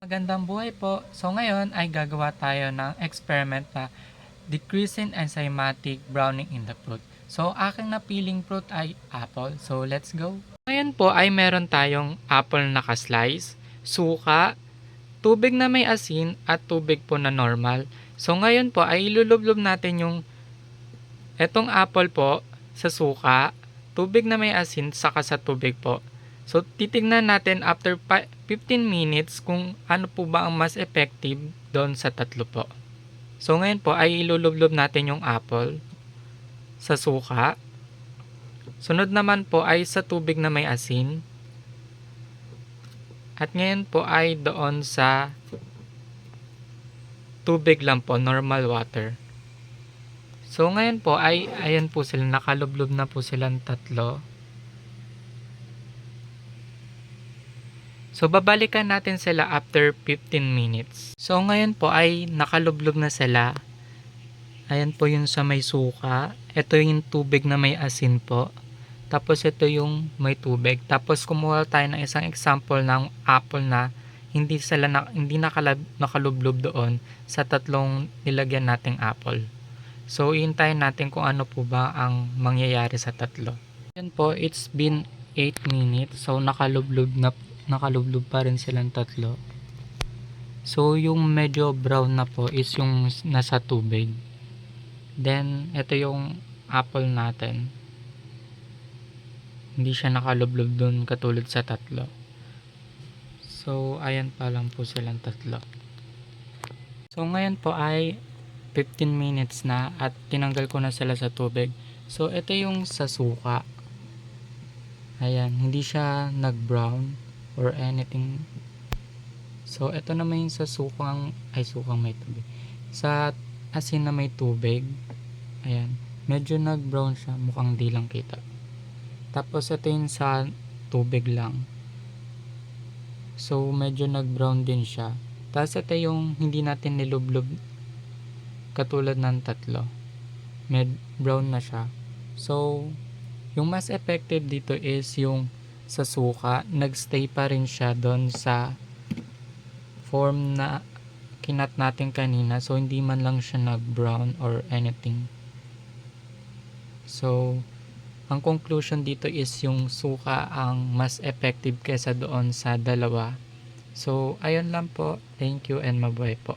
Magandang buhay po. So ngayon ay gagawa tayo ng experiment na decreasing enzymatic browning in the fruit. So aking napiling fruit ay apple. So let's go. Ngayon po ay meron tayong apple na ka-slice, suka, tubig na may asin at tubig po na normal. So ngayon po ay ilulublob natin yung etong apple po sa suka, tubig na may asin saka sa tubig po. So titignan natin after 15 minutes kung ano po ba ang mas effective doon sa tatlo po. So ngayon po ay ilulublob natin yung apple sa suka. Sunod naman po ay sa tubig na may asin. At ngayon po ay doon sa tubig lang po, normal water. So ngayon po ay ayan po sila, nakalublob na po silang tatlo. So babalikan natin sila after 15 minutes. So ngayon po ay nakalublob na sila. Ayan po yung sa may suka. Ito yung tubig na may asin po. Tapos ito yung may tubig. Tapos kumuha tayo ng isang example ng apple na hindi nakalublob doon sa tatlong nilagyan nating apple. So ihintayin natin kung ano po ba ang mangyayari sa tatlo. Yan po, it's been 8 minutes. So nakalublob pa rin silang tatlo. So yung medyo brown na po is yung nasa tubig. Then ito yung apple natin. Hindi siya nakalublob doon katulad sa tatlo. So ayan pa lang po silang tatlo. So ngayon po ay 15 minutes na at tinanggal ko na sila sa tubig. So ito yung sa suka. Ayan, hindi siya nag-brown or anything. So ito naman yung sa sukang may tubig. Sa asin na may tubig. Ayan, medyo nag-brown siya, mukhang di lang kita. Tapos ito yung sa tubig lang. So medyo nag-brown din siya. Tapos ito yung hindi natin nilublob katulad ng tatlo. Brown na siya. So yung mas effective dito is yung sa suka. Nagstay pa rin siya doon sa form na kinat natin kanina. So hindi man lang siya nag-brown or anything. So ang conclusion dito is yung suka ang mas effective kesa doon sa dalawa. So ayun lang po. Thank you and mabuhay po.